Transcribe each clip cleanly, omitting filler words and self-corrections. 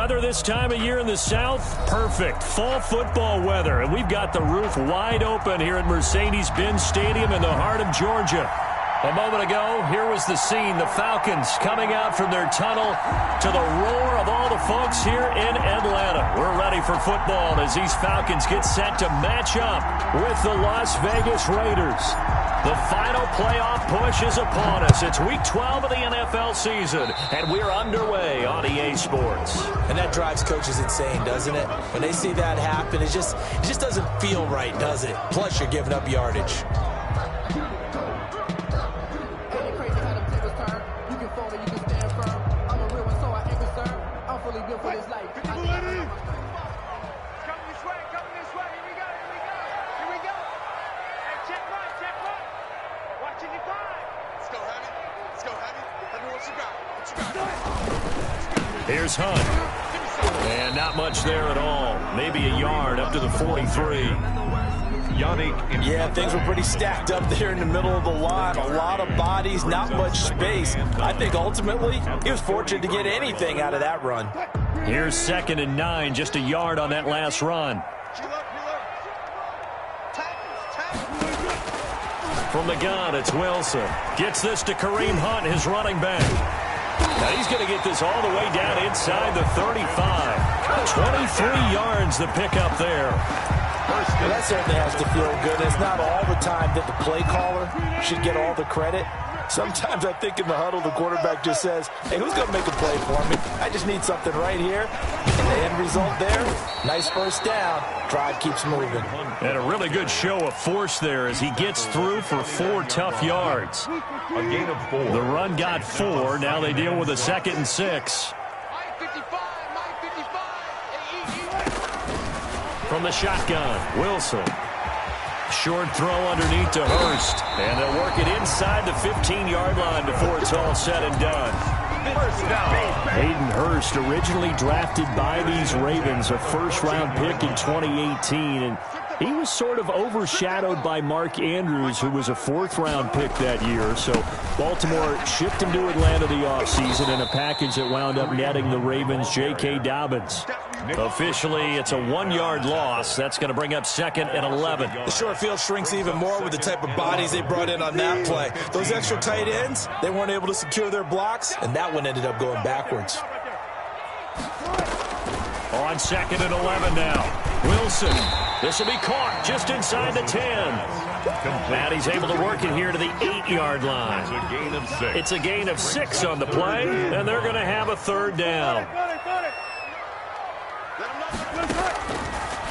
weather this time of year in the South? Perfect. Fall football weather. And we've got the roof wide open here at Mercedes-Benz Stadium in the heart of Georgia. A moment ago, here was the scene. The Falcons coming out from their tunnel to the roar of all the folks here in Atlanta. We're ready for football as these Falcons get set to match up with the Las Vegas Raiders. The final playoff push is upon us. It's Week 12 of the NFL season, and we're underway on EA Sports. And that drives coaches insane, doesn't it? When they see that happen, it just doesn't feel right, does it? Plus, you're giving up yardage. Here's Hunt. And not much there at all. Maybe a yard up to the 43. Yeah, things were pretty stacked up there in the middle of the line. A lot of bodies, not much space. I think ultimately he was fortunate to get anything out of that run. Here's 2nd and 9, just a yard on that last run. From the gun, it's Wilson. Gets this to Kareem Hunt, his running back. Now he's going to get this all the way down inside the 35. 23 yards the pickup there. Well, that certainly has to feel good. It's not all the time that the play caller should get all the credit. Sometimes I think in the huddle, the quarterback just says, hey, who's going to make a play for me? I just need something right here. And the end result there, nice first down. Drive keeps moving. And a really good show of force there as he gets through for 4 tough yards. A gain of 4. The run got 4. Now they deal with a 2nd and 6. From the shotgun, Wilson. Short throw underneath to Hurst. And they'll work it inside the 15-yard line before it's all said and done. First down. Hayden Hurst, originally drafted by these Ravens, a first-round pick in 2018. And he was sort of overshadowed by Mark Andrews, who was a 4th-round pick that year. So Baltimore shipped him to Atlanta the offseason in a package that wound up netting the Ravens J.K. Dobbins. Officially, it's a 1-yard loss. That's going to bring up 2nd and 11. The short field shrinks even more with the type of bodies they brought in on that play. Those extra tight ends, they weren't able to secure their blocks, and that one ended up going backwards. On 2nd and 11 now. Wilson. This will be caught just inside the 10. And he's able to work it here to the 8-yard line. It's a gain of 6. It's a gain of 6 on the play, and they're going to have a 3rd down.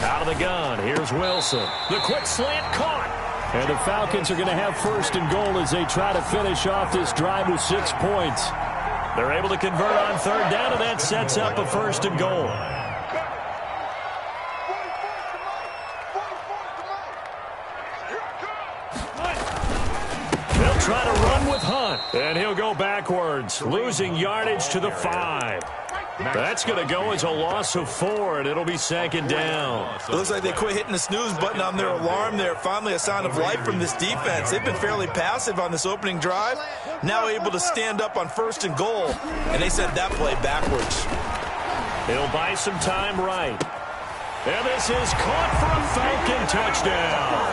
Out of the gun, here's Wilson. The quick slant caught. And the Falcons are going to have 1st and goal as they try to finish off this drive with 6 points. They're able to convert on 3rd down, and that sets up a 1st and goal. They'll try to run with Hunt, and he'll go backwards, losing yardage to the 5. That's going to go as a loss of 4, and it'll be 2nd down. It looks like they quit hitting the snooze button on their alarm there. Finally a sign of life from this defense. They've been fairly passive on this opening drive. Now able to stand up on 1st and goal, and they sent that play backwards. He'll buy some time right. And this is caught for a Falcon touchdown.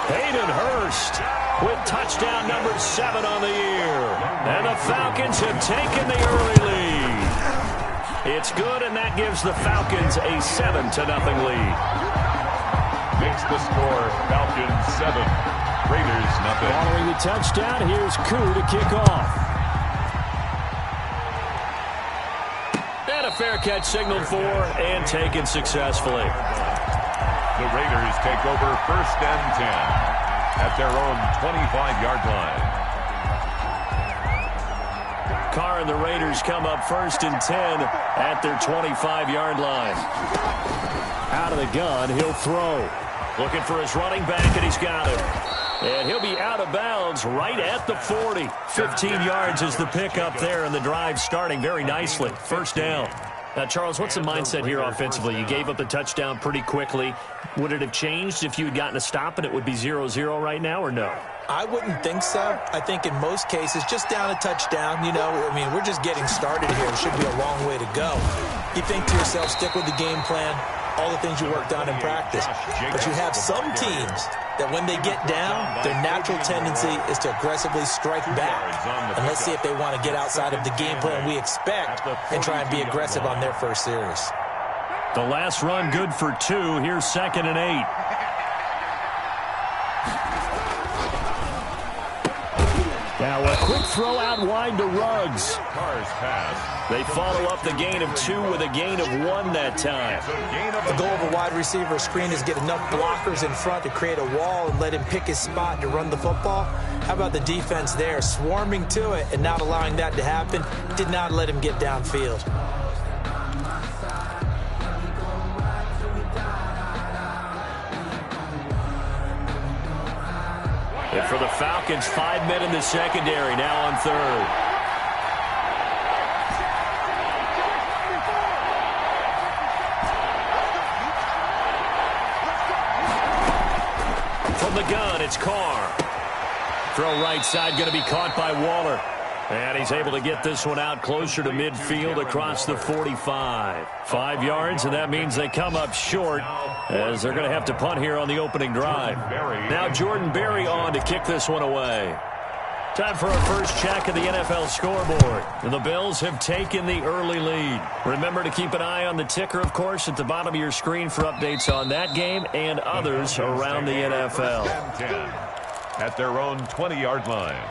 Hayden Hurst with touchdown number 7 on the year. And the Falcons have taken the early lead. It's good, and that gives the Falcons a 7-0 lead. Makes the score Falcons 7, Raiders 0. Following the touchdown, here's Koo to kick off. And a fair catch signaled for and taken successfully. The Raiders take over 1st and 10 at their own 25-yard line. Carr and the Raiders come up 1st and 10 at their 25-yard line. Out of the gun, he'll throw. Looking for his running back, and he's got him. And he'll be out of bounds right at the 40. 15 yards is the pickup there, and the drive starting very nicely. 1st down. Now, Charles, what's the mindset here offensively? You gave up the touchdown pretty quickly. Would it have changed if you had gotten a stop and it would be 0-0 right now, or no? I wouldn't think so. I think in most cases, just down a touchdown, you know, I mean, we're just getting started here. It should be a long way to go. You think to yourself, stick with the game plan, all the things you worked on in practice. But you have some teams that when they get down, their natural tendency is to aggressively strike back. And let's see if they want to get outside of the game plan we expect and try and be aggressive on their first series. The last run good for 2. Here's 2nd and 8. Now a quick throw out wide to Ruggs. They follow up the gain of 2 with a gain of 1 that time. The goal of a wide receiver screen is get enough blockers in front to create a wall and let him pick his spot to run the football. How about the defense there, swarming to it and not allowing that to happen? Did not let him get downfield. And for the Falcons, 5 men in the secondary, now on 3rd. From the gun, it's Carr. Throw right side, going to be caught by Waller. And he's able to get this one out closer to midfield across the 45. 5 yards, and that means they come up short as they're going to have to punt here on the opening drive. Now Jordan Berry on to kick this one away. Time for our first check of the NFL scoreboard. And the Bills have taken the early lead. Remember to keep an eye on the ticker, of course, at the bottom of your screen for updates on that game and others around the NFL. At their own 20-yard line.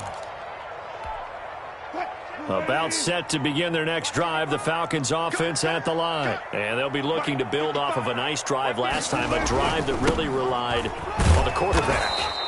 About set to begin their next drive, the Falcons offense at the line. And they'll be looking to build off of a nice drive last time, a drive that really relied on the quarterback.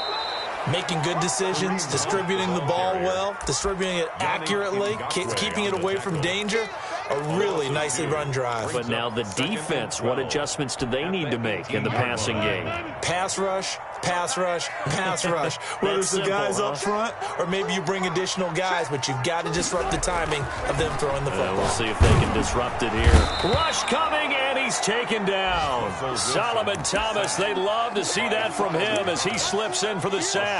Making good decisions, distributing the ball well, distributing it accurately, keeping it away from danger. A really nicely run drive. But now the defense, what adjustments do they need to make in the passing game? Pass rush, pass rush, pass rush. Whether it's the guys up front or maybe you bring additional guys, but you've got to disrupt the timing of them throwing the football. We'll see if they can disrupt it here. Rush coming, and he's taken down. Solomon Thomas, they'd love to see that from him as he slips in for the sack.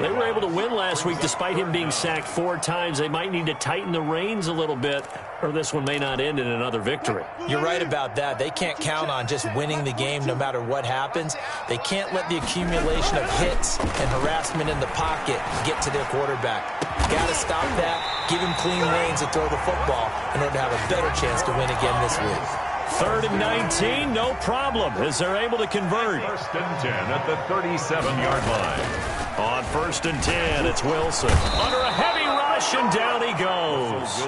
They were able to win last week despite him being sacked 4 times. They might need to tighten the reins a little bit, or this one may not end in another victory. You're right about that. They can't count on just winning the game no matter what happens. They can't let the accumulation of hits and harassment in the pocket get to their quarterback. Got to stop that, give him clean lanes to throw the football in order to have a better chance to win again this week. 3rd and 19, no problem, as they're able to convert. 1st and 10 at the 37-yard line. On 1st and 10, it's Wilson. Under a heavy rush, and down he goes.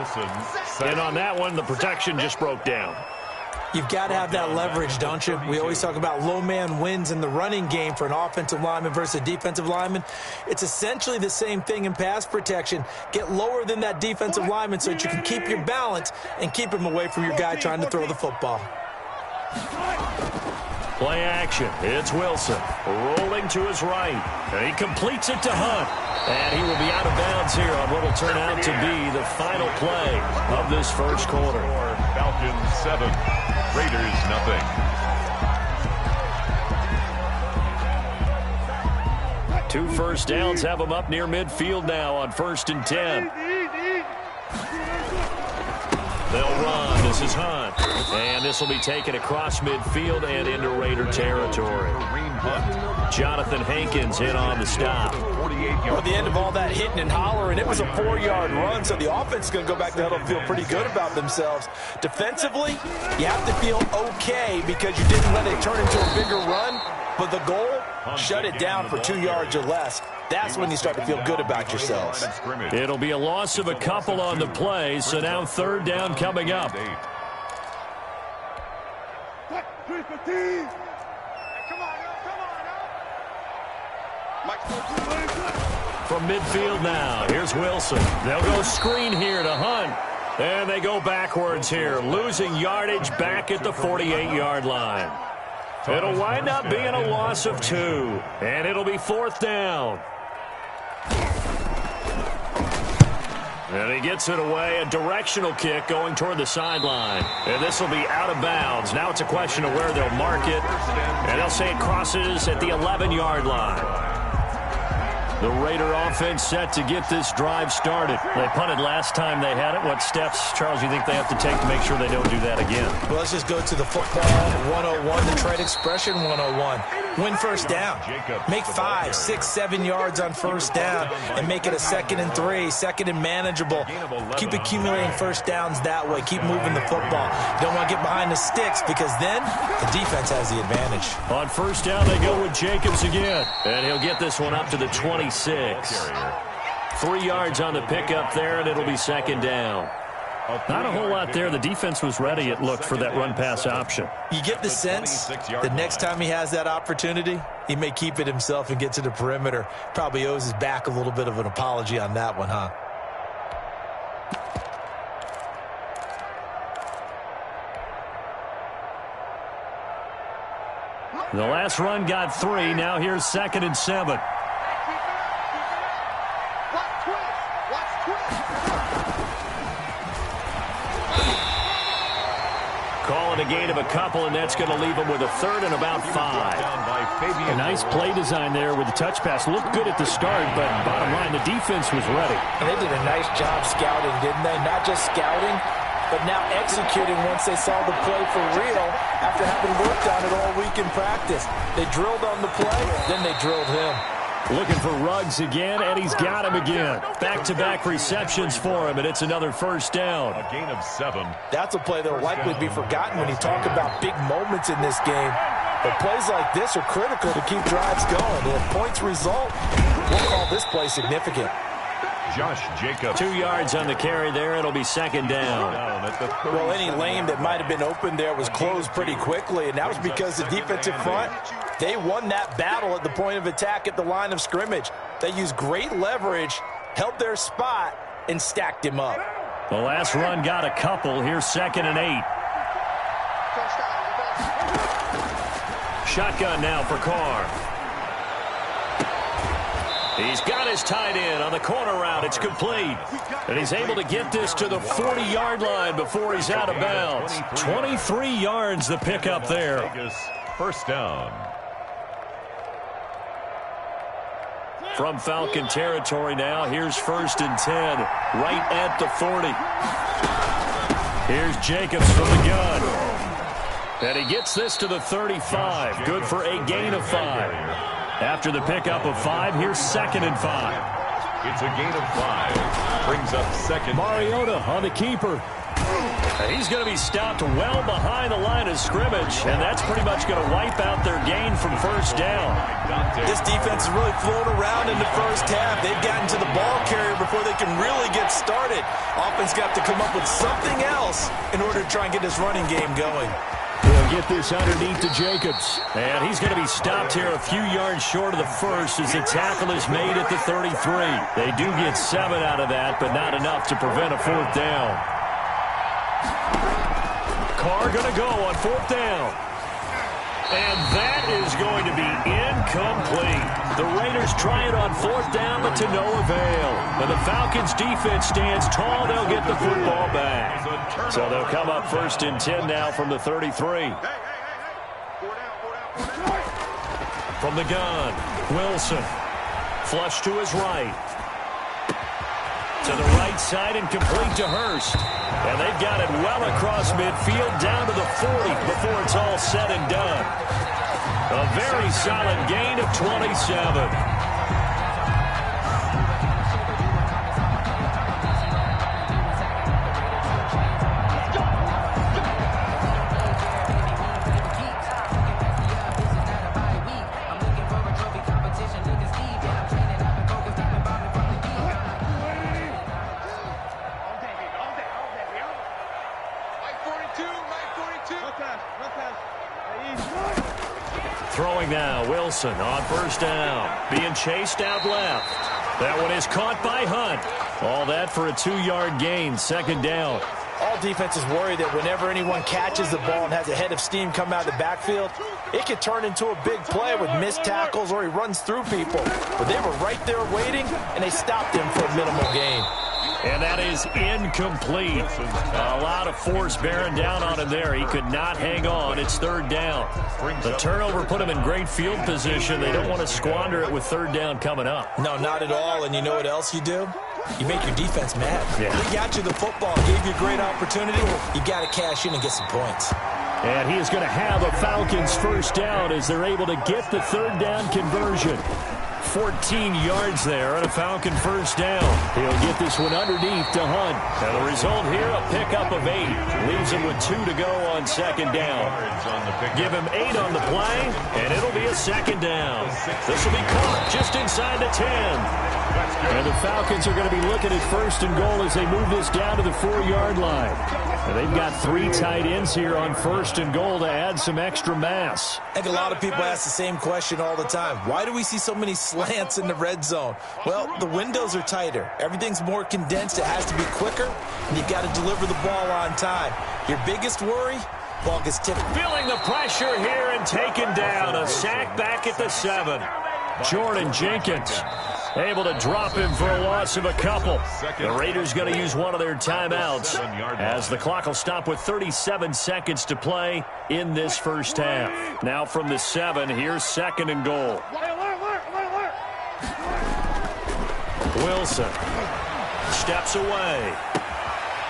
And on that one, the protection just broke down. You've got to have that leverage, don't you? We always talk about low man wins in the running game for an offensive lineman versus a defensive lineman. It's essentially the same thing in pass protection. Get lower than that defensive lineman so that you can keep your balance and keep him away from your guy trying to throw the football. Play action. It's Wilson rolling to his right. And he completes it to Hunt. And he will be out of bounds here on what will turn out to be the final play of this first quarter. Falcons 7, Raiders nothing. Two first downs have them up near midfield now on 1st and 10. They'll run. This is Hunt. And this will be taken across midfield and into Raider territory. Jonathan Hankins in on the stop. Well, the end of all that hitting and hollering, it was a 4-yard run, so the offense is going to go back to huddle and feel pretty good about themselves. Defensively, you have to feel okay because you didn't let it turn into a bigger run, but the goal, shut it down for 2 yards or less. That's when you start to feel good about yourselves. It'll be a loss of a couple on the play, so now 3rd down coming up. From midfield now, here's Wilson. They'll go screen here to Hunt. And they go backwards here, losing yardage back at the 48-yard line. It'll wind up being a loss of 2. And it'll be 4th down. And he gets it away, a directional kick going toward the sideline. And this will be out of bounds. Now it's a question of where they'll mark it. And they'll say it crosses at the 11-yard line. The Raider offense set to get this drive started. They punted last time they had it. What steps, Charles, you think they have to take to make sure they don't do that again? Well, let's just go to the football 101, the trade expression 101. Win first down. Make 5, 6, 7 yards on first down and make it a 2nd and 3, 2nd and manageable. Keep accumulating first downs that way. Keep moving the football. Don't want to get behind the sticks because then the defense has the advantage. On first down, they go with Jacobs again. And he'll get this one up to the 26. 3 yards on the pickup there, and it'll be 2nd down. Not a whole lot there. The defense was ready, it looked, for that run-pass option. You get the sense the next time he has that opportunity, he may keep it himself and get to the perimeter. Probably owes his back a little bit of an apology on that one, huh? The last run got 3. Now here's 2nd and 7. Calling a gain of a couple, and that's going to leave him with a 3rd and about 5. A nice play design there with the touch pass. Looked good at the start, but bottom line, the defense was ready. And they did a nice job scouting, didn't they? Not just scouting, but now executing once they saw the play for real after having worked on it all week in practice. They drilled on the play, then they drilled him. Looking for Ruggs again, and he's got him again. Back-to-back receptions for him, and it's another first down. A gain of 7. That's a play that will likely be forgotten when you talk about big moments in this game. But plays like this are critical to keep drives going. And if points result, we'll call this play significant. Josh Jacobs. 2 yards on the carry there. It'll be 2nd down. Well, any lane that might have been open there was closed pretty quickly, and that was because the defensive front, they won that battle at the point of attack at the line of scrimmage. They used great leverage, held their spot, and stacked him up. The last run got a couple. Here's 2nd and 8. Shotgun now for Carr. He's got his tight end on the corner route. It's complete. And he's able to get this to the 40-yard line before he's out of bounds. 23 yards the pickup there. First down. From Falcon territory now, here's 1st and 10, right at the 40. Here's Jacobs from the gun. And he gets this to the 35. Good for a gain of 5. After the pickup of 5, here's 2nd and 5. It's a gain of 5. Brings up 2nd. Mariota on the keeper. He's going to be stopped well behind the line of scrimmage, and that's pretty much going to wipe out their gain from first down. This defense is really flown around in the first half. They've gotten to the ball carrier before they can really get started. Offense got to come up with something else in order to try and get this running game going. He'll get this underneath to Jacobs. And he's going to be stopped here a few yards short of the first as the tackle is made at the 33. They do get 7 out of that, but not enough to prevent a 4th down. Carr going to go on 4th down. And that is going to be incomplete. The Raiders try it on 4th down, but to no avail. And the Falcons' defense stands tall. They'll get the football back. So they'll come up 1st and 10 now from the 33. From the gun, Wilson. Flush to his right. To the right side and complete to Hurst. And they've got it well across midfield down to the 40 before it's all said and done. A very solid gain of 27. Throwing now, Wilson on 1st down. Being chased out left. That one is caught by Hunt. All that for a 2-yard gain, 2nd down. All defenses worry that whenever anyone catches the ball and has a head of steam come out of the backfield, it could turn into a big play with missed tackles or he runs through people. But they were right there waiting, and they stopped him for a minimal gain. And that is incomplete. A lot of force bearing down on him there. He could not hang on. It's third down. The turnover put him in great field position. They don't want to squander it with third down coming up. No, not at all. And you know what else you do? You make your defense mad. Yeah. They got you the football, gave you a great opportunity. You got to cash in and get some points. And he is going to have a Falcons first down as they're able to get the third down conversion. 14 yards there on a Falcon first down. He'll get this one underneath to Hunt. And the result here, a pickup of 8. Leaves him with 2 to go on second down. Give him 8 on the play, and it'll be a second down. This will be caught just inside the 10. And the Falcons are going to be looking at first and goal as they move this down to the 4-yard line. And they've got 3 tight ends here on first and goal to add some extra mass. I think a lot of people ask the same question all the time. Why do we see so many slants in the red zone? Well, the windows are tighter. Everything's more condensed. It has to be quicker, and you've got to deliver the ball on time. Your biggest worry? Ball gets tipped. Feeling the pressure here and taken down. A sack back at the 7. Jordan Jenkins able to drop him for a loss of a couple. The Raiders going to use one of their timeouts as the clock will stop with 37 seconds to play in this first half. Now from the 7, here's second and goal. Wilson steps away.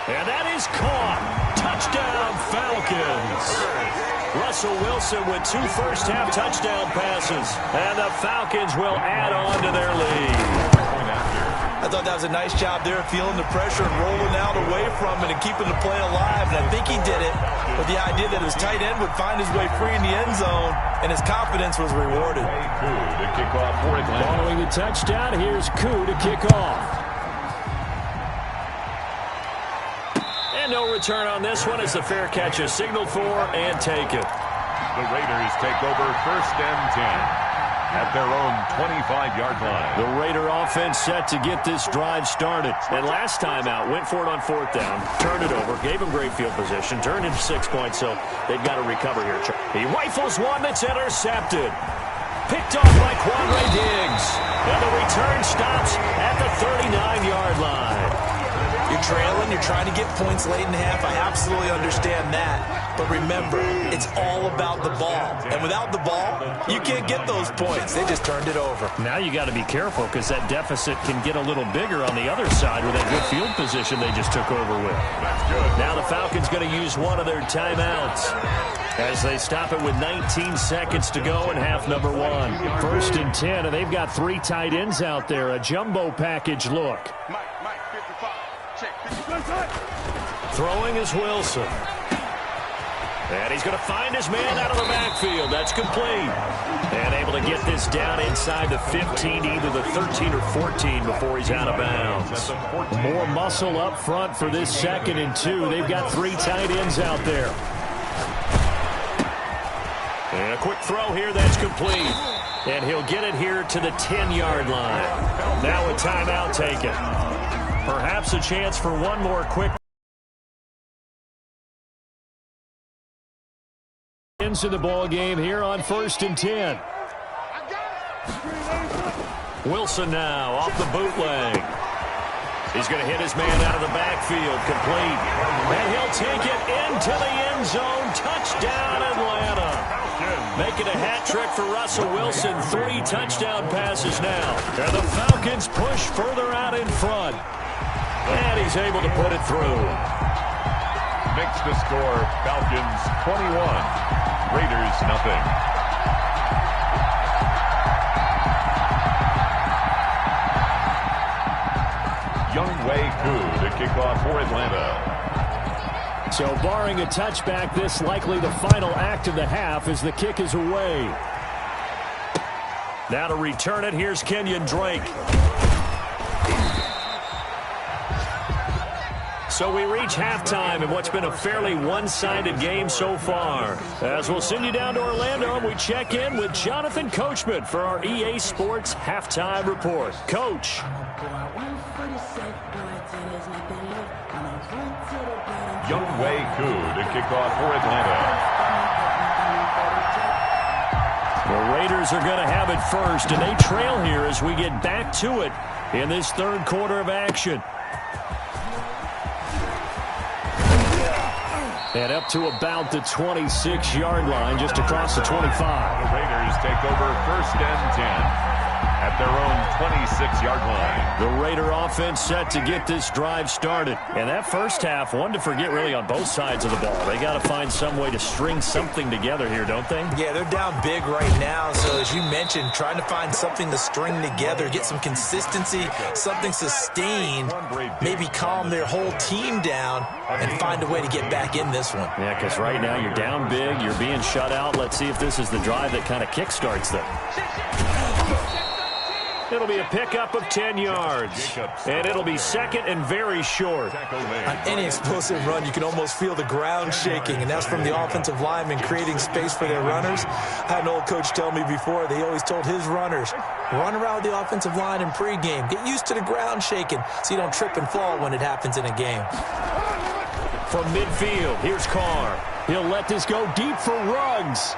And that is caught. Touchdown, Falcons. Russell Wilson with 2 first-half touchdown passes. And the Falcons will add on to their lead. I thought that was a nice job there, feeling the pressure and rolling out away from it and keeping the play alive. And I think he did it with the idea that his tight end would find his way free in the end zone, and his confidence was rewarded. Following the touchdown, here's Koo to kick off. No return on this one as the fair catch is signaled for and taken. The Raiders take over first and 10 at their own 25-yard line. The Raider offense set to get this drive started. And last time out, went for it on 4th down, turned it over, gave him great field position, turned into 6 points, so they've got to recover here. He rifles one that's intercepted. Picked off by Quandre Diggs. And the return stops at the 39-yard line. You're trailing, you're trying to get points late in the half. I absolutely understand that. But remember, it's all about the ball. And without the ball, you can't get those points. They just turned it over. Now you got to be careful because that deficit can get a little bigger on the other side with that good field position they just took over with. Now the Falcons going to use one of their timeouts as they stop it with 19 seconds to go in half number 1. First and 10, and they've got 3 tight ends out there. A jumbo package look. Throwing is Wilson. And he's going to find his man out of the backfield. That's complete. And able to get this down inside the 15, either the 13 or 14 before he's out of bounds. More muscle up front for this 2nd and 2. They've got 3 tight ends out there. And a quick throw here, that's complete. And he'll get it here to the 10-yard line. Now a timeout taken. Perhaps a chance for one more quick. Into the ball game here on first and 10. Wilson now off the bootleg. He's going to hit his man out of the backfield, complete. And he'll take it into the end zone. Touchdown, Atlanta. Making a hat trick for Russell Wilson. 3 touchdown passes now. And the Falcons push further out in front. And he's able to put it through. Makes the score Falcons 21, Raiders nothing. Younghoe Koo to kick off for Atlanta. So barring a touchback, this likely the final act of the half as the kick is away. Now to return it, here's Kenyon Drake. So we reach halftime in what's been a fairly one-sided game so far. As we'll send you down to Orlando, and we check in with Jonathan Coachman for our EA Sports Halftime Report. Coach. Younghoe Koo to kick off for Atlanta. The Raiders are going to have it first, and they trail here as we get back to it in this third quarter of action. And up to about the 26-yard line, just across the 25. The Raiders take over first and 10 at their own 26-yard line. The Raider offense set to get this drive started. And that first half, one to forget really on both sides of the ball. They got to find some way to string something together here, don't they? Yeah, they're down big right now. So as you mentioned, trying to find something to string together, get some consistency, something sustained, maybe calm their whole team down and find a way to get back in this one. Yeah, because right now you're down big, you're being shut out. Let's see if this is the drive that kind of kickstarts them. It'll be a pickup of 10 yards. And it'll be second and very short. On any explosive run, you can almost feel the ground shaking, and that's from the offensive linemen creating space for their runners. I had an old coach tell me before, they always told his runners, run around the offensive line in pregame. Get used to the ground shaking so you don't trip and fall when it happens in a game. From midfield, here's Carr. He'll let this go deep for Ruggs.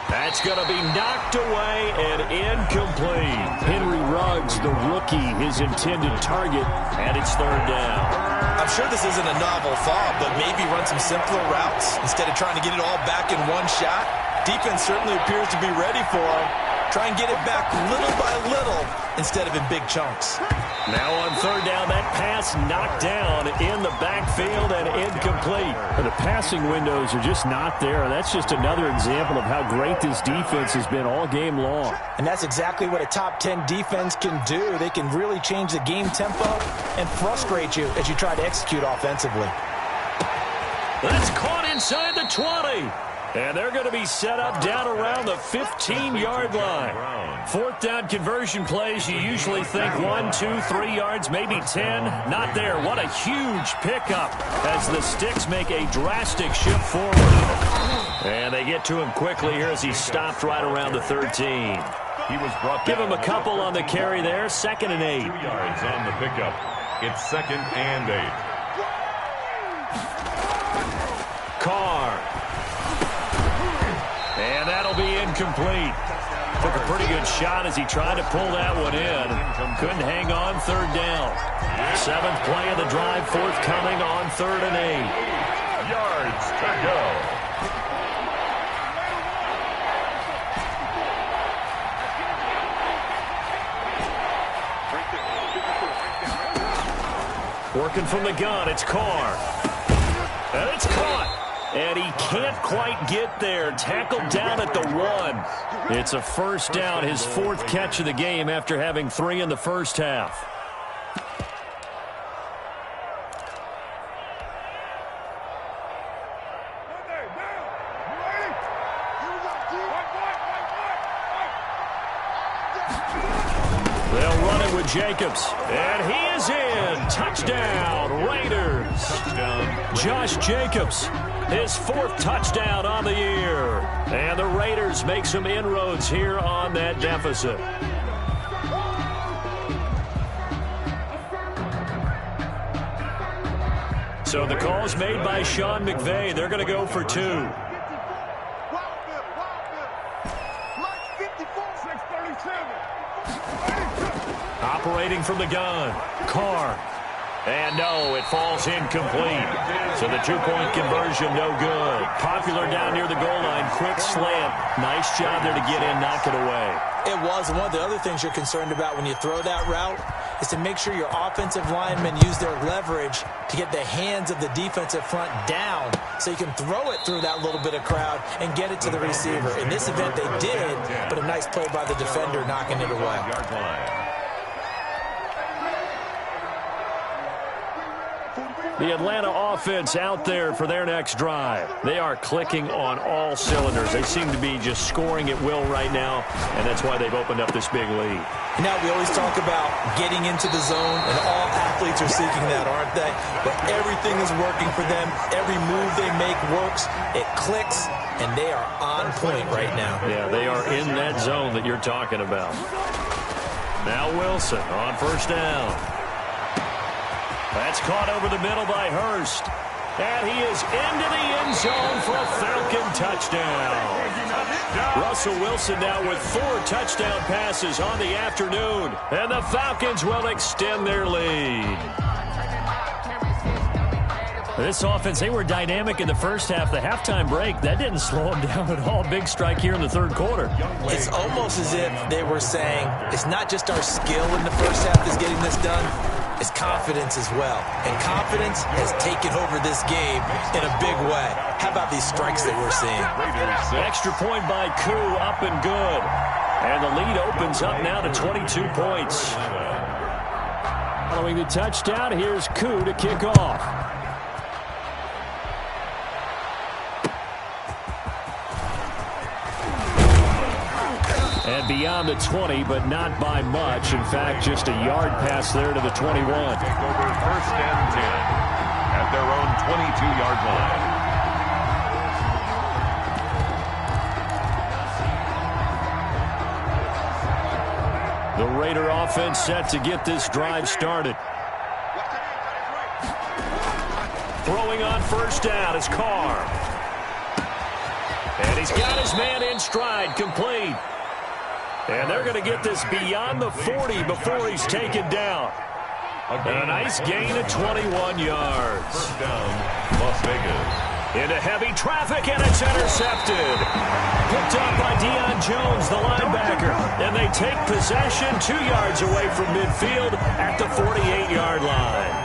That's going to be knocked away and incomplete. Henry Ruggs, the rookie, his intended target, and it's third down. I'm sure this isn't a novel thought, but maybe run some simpler routes instead of trying to get it all back in one shot. Defense certainly appears to be ready for him. Try and get it back little by little instead of in big chunks. Now on third down, that pass knocked down in the backfield and incomplete. The passing windows are just not there. That's just another example of how great this defense has been all game long. And that's exactly what a top 10 defense can do. They can really change the game tempo and frustrate you as you try to execute offensively. That's caught inside the 20. And they're going to be set up down around the 15-yard line. Fourth down conversion plays, you usually think 1, 2, 3 yards, maybe 10. Not there. What a huge pickup as the Sticks make a drastic shift forward. And they get to him quickly here as he stopped right around the 13. He was brought Give him a couple on the carry there. 2nd and 8. 2 yards on the pickup. It's 2nd and 8. Carr. And that'll be incomplete. Took a pretty good shot as he tried to pull that one in. Couldn't hang on third down. 7th play of the drive, forthcoming on 3rd and 8. Yards to go. Working from the gun, it's Carr. And it's caught. And he can't quite get there. Tackled down at the 1. It's a first down, his 4th catch of the game after having 3 in the first half. They'll run it with Jacobs. And he is in. Touchdown, Raiders. Touchdown. Josh Jacobs. His 4th touchdown on the year. And the Raiders make some inroads here on that deficit. So the call's made by Sean McVay. They're going to go for 2. Operating from the gun. Carr. And no, it falls incomplete. So the 2-point conversion, no good. Popular down near the goal line. Quick slant. Nice job there to get in, knock it away. It was. And one of the other things you're concerned about when you throw that route is to make sure your offensive linemen use their leverage to get the hands of the defensive front down so you can throw it through that little bit of crowd and get it to the receiver. In this event, they did, but a nice play by the defender knocking it away. The Atlanta offense out there for their next drive. They are clicking on all cylinders. They seem to be just scoring at will right now, and that's why they've opened up this big lead. Now, we always talk about getting into the zone, and all athletes are seeking that, aren't they? But everything is working for them. Every move they make works. It clicks, and they are on point right now. Yeah, they are in that zone that you're talking about. Now Wilson on first down. That's caught over the middle by Hurst. And he is into the end zone for a Falcon touchdown. Russell Wilson now with 4 touchdown passes on the afternoon. And the Falcons will extend their lead. This offense, they were dynamic in the first half. The halftime break, that didn't slow them down at all. Big strike here in the third quarter. It's almost as if they were saying, it's not just our skill in the first half that's getting this done, it's confidence as well. And confidence has taken over this game in a big way. How about these strikes that we're seeing? Extra point by Koo, up and good. And the lead opens up now to 22 points. Following the touchdown, here's Koo to kick off. And beyond the 20, but not by much. In fact, just a yard pass there to the 21. Take over first and 10 at their own 22-yard line. The Raider offense set to get this drive started. Throwing on first down is Carr. And he's got his man in stride, complete. And they're going to get this beyond the 40 before he's taken down. And a nice gain of 21 yards. First down, Las Vegas. Into heavy traffic, and it's intercepted. Picked up by Deion Jones, the linebacker. And they take possession 2 yards away from midfield at the 48-yard line.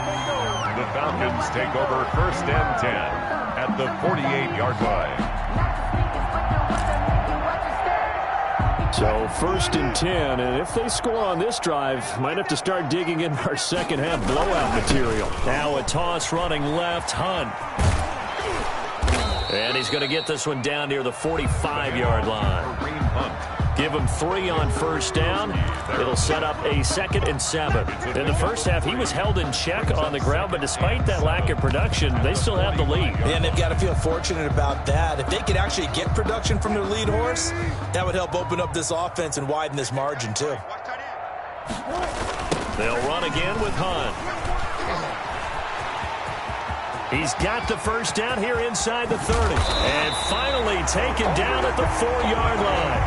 The Falcons take over first and 10 at the 48-yard line. So first and 10, and if they score on this drive, might have to start digging in our second half blowout material. Now a toss running left, Hunt. And he's going to get this one down near the 45-yard line. Give him 3 on first down. It'll set up a 2nd and 7. In the first half, he was held in check on the ground, but despite that lack of production, they still have the lead. And they've got to feel fortunate about that. If they could actually get production from their lead horse, that would help open up this offense and widen this margin, too. They'll run again with Hunt. He's got the first down here inside the 30. And finally taken down at the 4-yard line.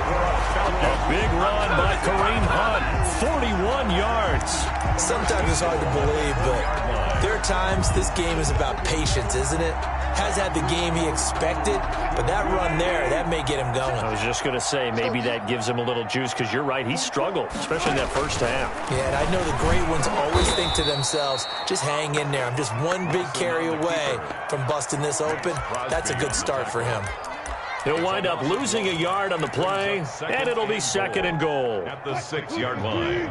A big run by Kareem Hunt. 41 yards. Sometimes it's hard to believe, but there are times this game is about patience, isn't it? Has had the game he expected, but that run there, that may get him going. I was just going to say, maybe that gives him a little juice, because you're right, he struggled, especially in that first half. Yeah, and I know the great ones always think to themselves, just hang in there. I'm just one big carry away from busting this open. That's a good start for him. He'll wind up losing a yard on the play, and it'll be 2nd and goal. At the 6-yard line.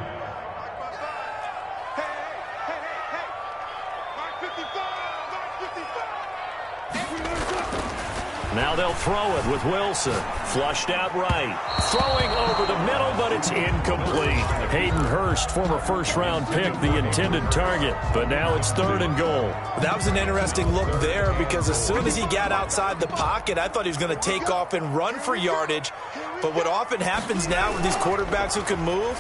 Now they'll throw it with Wilson. Flushed out right. Throwing over the middle, but it's incomplete. Hayden Hurst, former first-round pick, the intended target. But now it's 3rd and goal. That was an interesting look there, because as soon as he got outside the pocket, I thought he was going to take off and run for yardage. But what often happens now with these quarterbacks who can move,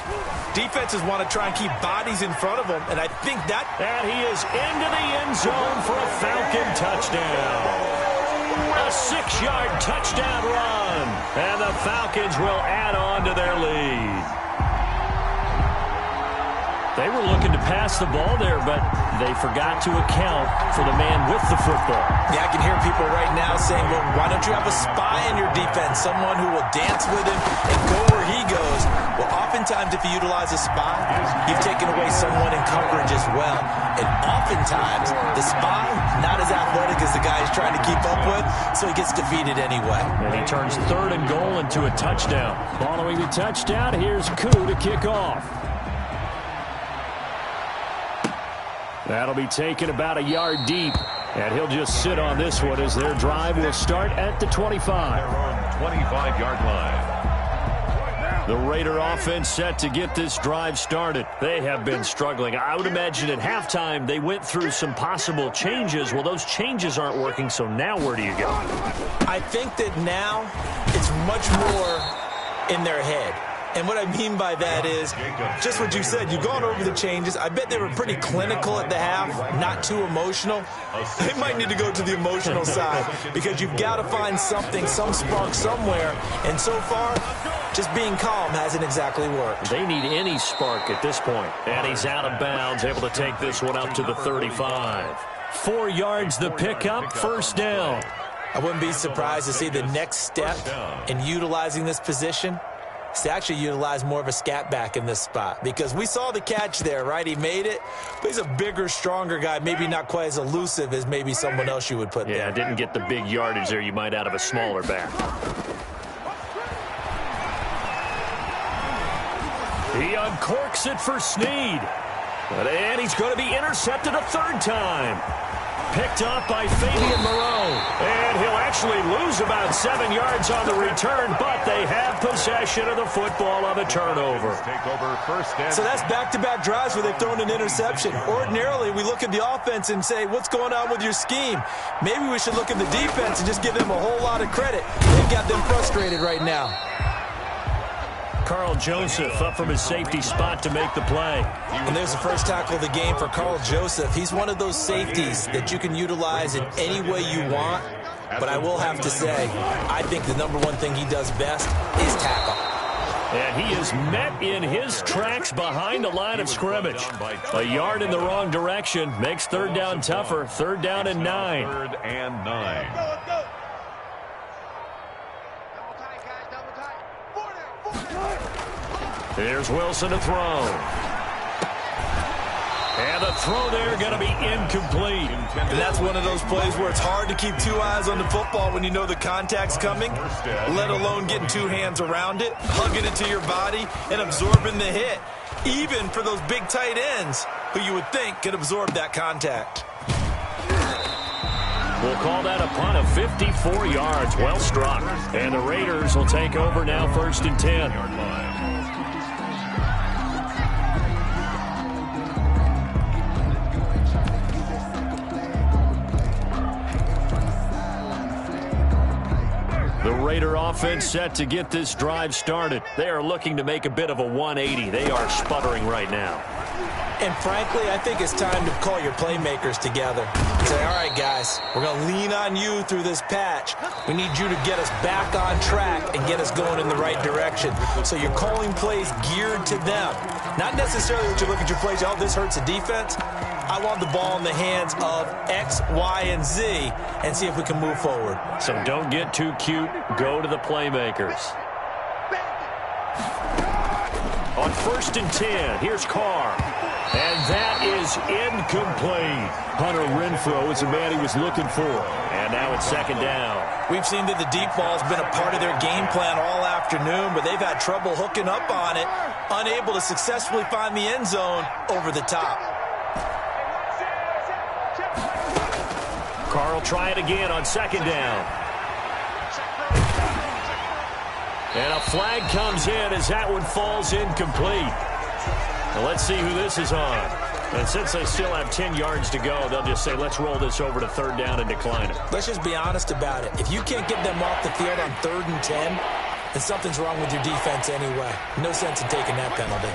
defenses want to try and keep bodies in front of them, and I think that... And he is into the end zone for a Falcon touchdown. A 6-yard touchdown run. And the Falcons will add on to their lead. They were looking to pass the ball there, but they forgot to account for the man with the football. Yeah, I can hear people right now saying, well, why don't you have a spy in your defense, someone who will dance with him and go where he goes? Well, oftentimes if you utilize a spy, you've taken away someone in coverage as well. And oftentimes, the spy, not as athletic as the guy he's trying to keep up with, so he gets defeated anyway. And he turns 3rd and goal into a touchdown. Following the touchdown, here's Koo to kick off. That'll be taken about a yard deep, and he'll just sit on this one as their drive will start at the 25. Their own 25-yard line. The Raider offense set to get this drive started. They have been struggling. I would imagine at halftime they went through some possible changes. Well, those changes aren't working, so now where do you go? I think that now it's much more in their head. And what I mean by that is just what you said. You've gone over the changes. I bet they were pretty clinical at the half, not too emotional. They might need to go to the emotional side, because you've got to find something, some spark somewhere. And so far, just being calm hasn't exactly worked. They need any spark at this point. And he's out of bounds, able to take this one up to the 35. 4 yards the pickup, first down. I wouldn't be surprised to see the next step in utilizing this position is to actually utilize more of a scat back in this spot, because we saw the catch there, right? He made it, but he's a bigger, stronger guy, maybe not quite as elusive as maybe someone else you would put there. Yeah, didn't get the big yardage there you might out of a smaller back. He uncorks it for Snead. And he's going to be intercepted a third time. Picked up by Fabian Moreau. And he'll actually lose about 7 yards on the return, but they have possession of the football on the turnover. So that's back-to-back drives where they've thrown an interception. Ordinarily, we look at the offense and say, what's going on with your scheme? Maybe we should look at the defense and just give them a whole lot of credit. They've got them frustrated right now. Carl Joseph up from his safety spot to make the play. And there's the first tackle of the game for Carl Joseph. He's one of those safeties that you can utilize in any way you want. But I will have to say, I think the number one thing he does best is tackle. And he is met in his tracks behind the line of scrimmage. A yard in the wrong direction makes third down tougher. Third down and 9. Third and 9. Here's Wilson to throw. And the throw there going to be incomplete. And that's one of those plays where it's hard to keep 2 eyes on the football when you know the contact's coming, let alone getting 2 hands around it, hugging it to your body, and absorbing the hit, even for those big tight ends who you would think could absorb that contact. We'll call that a punt of 54 yards. Well struck. And the Raiders will take over now, first and 10. The Raider offense set to get this drive started. They are looking to make a bit of a 180. They are sputtering right now. And frankly, I think it's time to call your playmakers together. Say, all right, guys, we're going to lean on you through this patch. We need you to get us back on track and get us going in the right direction. So you're calling plays geared to them. Not necessarily what you look at your plays, oh, this hurts the defense. I want the ball in the hands of X, Y, and Z and see if we can move forward. So don't get too cute. Go to the playmakers. On first and 10, here's Carr. And that is incomplete. Hunter Renfrow is the man he was looking for. And now it's second down. We've seen that the deep ball's been a part of their game plan all afternoon, but they've had trouble hooking up on it, unable to successfully find the end zone over the top. Carr will try it again on second down. And a flag comes in as that one falls incomplete. Now let's see who this is on. And since they still have 10 yards to go, they'll just say, let's roll this over to third down and decline it. Let's just be honest about it. If you can't get them off the field on 3rd and 10, then something's wrong with your defense anyway. No sense in taking that penalty.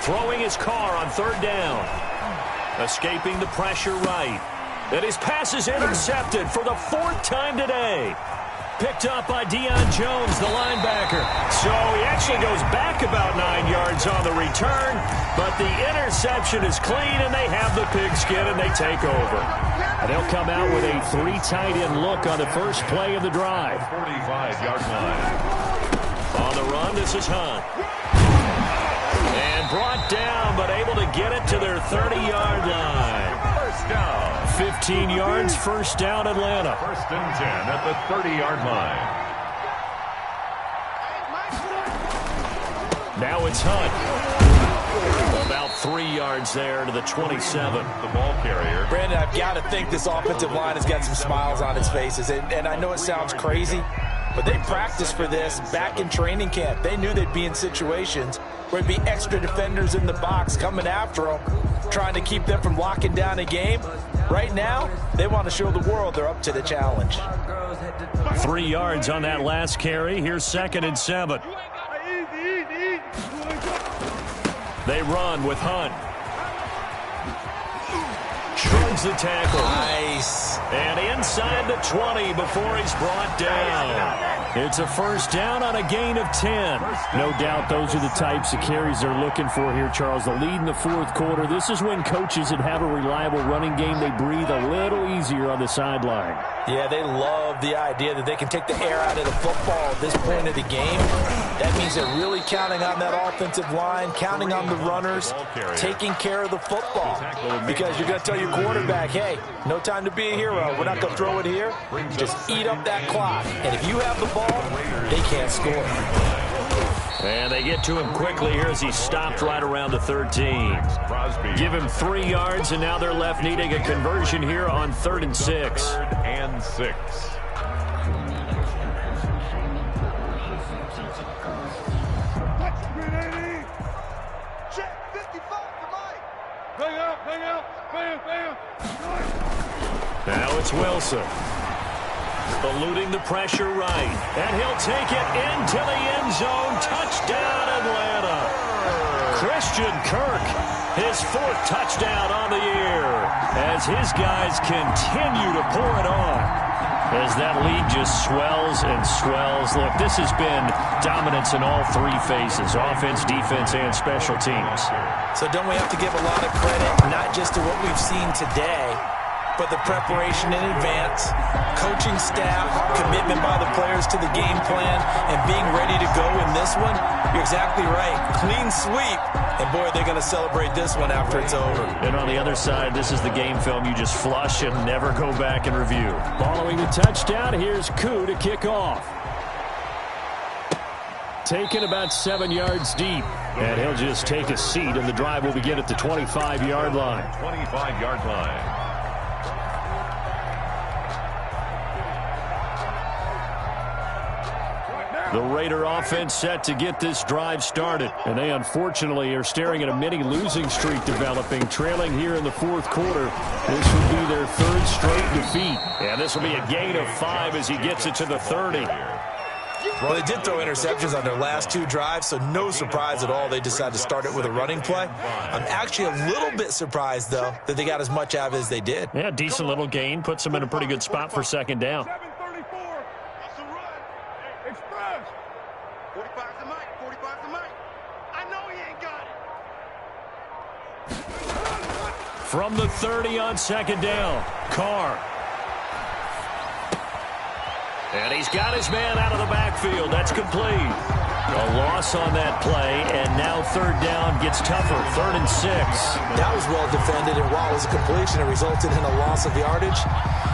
Throwing his Carr on third down. Escaping the pressure right. And his pass is intercepted for the 4th time today. Picked up by Deion Jones, the linebacker. So he actually goes back about 9 yards on the return, but the interception is clean, and they have the pigskin, and they take over. And they'll come out with a 3 tight end look on the first play of the drive. 45-yard line. On the run, this is Hunt. And brought down, but able to get it to their 30-yard line. First down. 15 yards, first down, Atlanta. First and 10 at the 30-yard line. Now it's Hunt. About 3 yards there to the 27. The ball carrier. Brandon, I've got to think this offensive line has got some smiles on its faces. And I know it sounds crazy, but they practiced for this back in training camp. They knew they'd be in situations where there'd be extra defenders in the box coming after them, trying to keep them from locking down a game. Right now, they want to show the world they're up to the challenge. 3 yards on that last carry. Here's 2nd and 7. They run with Hunt. Shrugs the tackle. Nice. And inside the 20 before he's brought down. It's a first down on a gain of 10. No doubt those are the types of carries they're looking for here, Charles. The lead in the fourth quarter. This is when coaches that have a reliable running game, they breathe a little easier on the sideline. Yeah, they love the idea that they can take the air out of the football at this point of the game. That means they're really counting on that offensive line, counting on the runners, taking care of the football. Because you're going to tell your quarterback, hey, no time to be a hero. We're not going to throw it here. Just eat up that clock. And if you have the ball, they can't score. And they get to him quickly here as he stopped right around the 13. Give him 3 yards, and now they're left needing a conversion here on 3rd and 6. 3rd and 6. Now it's Wilson. Eluding the pressure right. And he'll take it into the end zone. Touchdown, Atlanta. Christian Kirk, his 4th touchdown on the year. As his guys continue to pour it on. As that lead just swells and swells. Look, this has been dominance in all 3 phases. Offense, defense, and special teams. So don't we have to give a lot of credit, not just to what we've seen today, but the preparation in advance, coaching staff, commitment by the players to the game plan, and being ready to go in this one? You're exactly right. Clean sweep. And, boy, they're going to celebrate this one after it's over. And on the other side, this is the game film you just flush and never go back and review. Following the touchdown, here's Koo to kick off. Taken about 7 yards deep. And he'll just take a seat, and the drive will begin at the 25-yard line. 25-yard line. The Raider offense set to get this drive started. And they unfortunately are staring at a mini losing streak developing, trailing here in the fourth quarter. This would be their 3rd straight defeat. And this will be a gain of 5 as he gets it to the 30. Well, they did throw interceptions on their last 2 drives, so no surprise at all they decided to start it with a running play. I'm actually a little bit surprised, though, that they got as much out of it as they did. Yeah, decent little gain. Puts them in a pretty good spot for 2nd down. From the 30 on 2nd down, Carr. And he's got his man out of the backfield. That's complete. A loss on that play, and now 3rd down gets tougher. 3rd and 6. That was well defended, and while it was a completion, it resulted in a loss of yardage.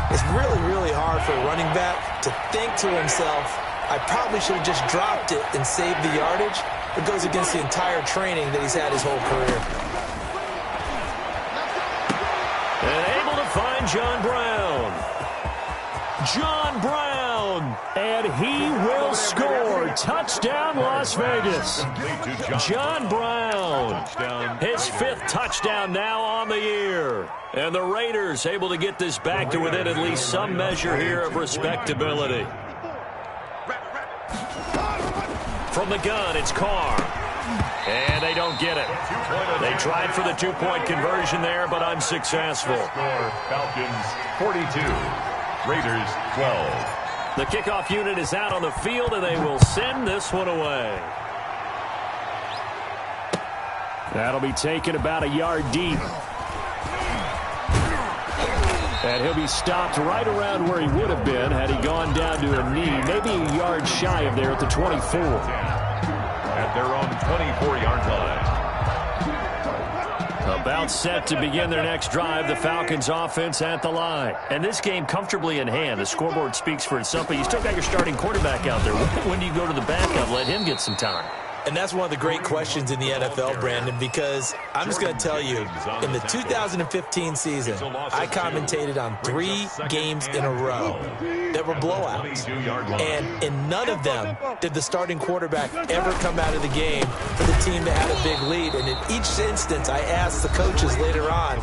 It's really, really hard for a running back to think to himself, I probably should have just dropped it and saved the yardage. It goes against the entire training that he's had his whole career. And able to find John Brown. John Brown, and he will score. Touchdown, Las Vegas. John Brown, his 5th touchdown now on the year. And the Raiders able to get this back to within at least some measure here of respectability. From the gun, it's Carr. And they don't get it. They tried for the 2-point conversion there, but unsuccessful. Falcons 42. Raiders 12. The kickoff unit is out on the field, and they will send this one away. That'll be taken about a yard deep. And he'll be stopped right around where he would have been had he gone down to a knee, maybe a yard shy of there at the 24. At their own 24-yard line. About set to begin their next drive, the Falcons offense at the line. And this game comfortably in hand. The scoreboard speaks for itself, but you still got your starting quarterback out there. When do you go to the backup, let him get some time? And that's one of the great questions in the NFL, Brandon, because I'm just going to tell you, in the 2015 season, I commentated on 3 games in a row that were blowouts. And in none of them did the starting quarterback ever come out of the game for the team that had a big lead. And in each instance, I asked the coaches later on,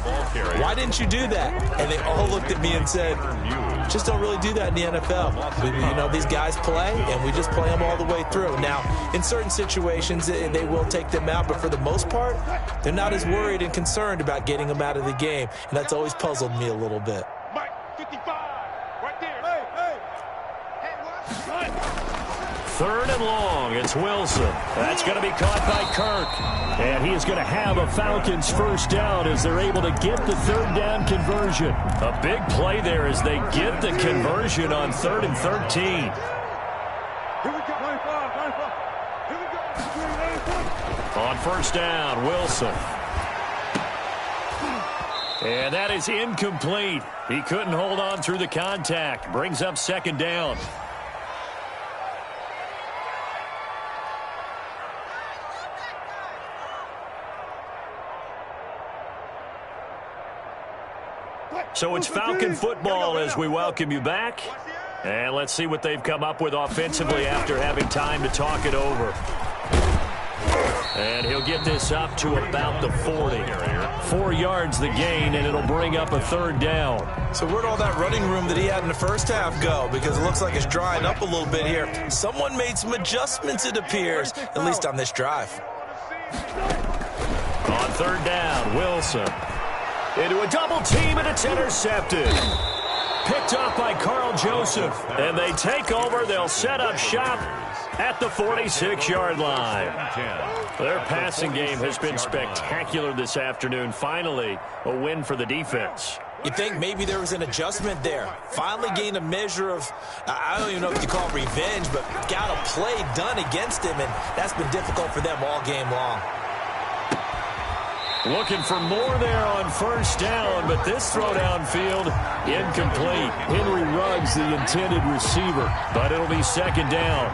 why didn't you do that? And they all looked at me and said, Just don't really do that in the NFL. These guys play, and we just play them all the way through. Now, in certain situations, they will take them out, but for the most part, they're not as worried and concerned about getting them out of the game, and that's always puzzled me a little bit. Mike, 55, right there. Hey. 3rd and long. It's Wilson. That's going to be caught by Kirk. And he is going to have a Falcons first down as they're able to get the 3rd down conversion. A big play there as they get the conversion on 3rd and 13. Here we go. 95. Here we go. On first down, Wilson. And that is incomplete. He couldn't hold on through the contact. Brings up 2nd down. So it's Falcon football as we welcome you back. And let's see what they've come up with offensively after having time to talk it over. And he'll get this up to about the 40. 4 yards the gain, and it'll bring up a 3rd down. So where'd all that running room that he had in the first half go? Because it looks like it's drying up a little bit here. Someone made some adjustments, it appears, at least on this drive. On 3rd down, Wilson. Into a double team, and it's intercepted. Picked off by Carl Joseph. And they take over. They'll set up shop at the 46-yard line. Their passing game has been spectacular this afternoon. Finally, a win for the defense. You think maybe there was an adjustment there. Finally gained a measure of, I don't even know if you call it revenge, but got a play done against him, and that's been difficult for them all game long. Looking for more there on first down, but this throw downfield, incomplete. Henry Ruggs, the intended receiver, but it'll be 2nd down.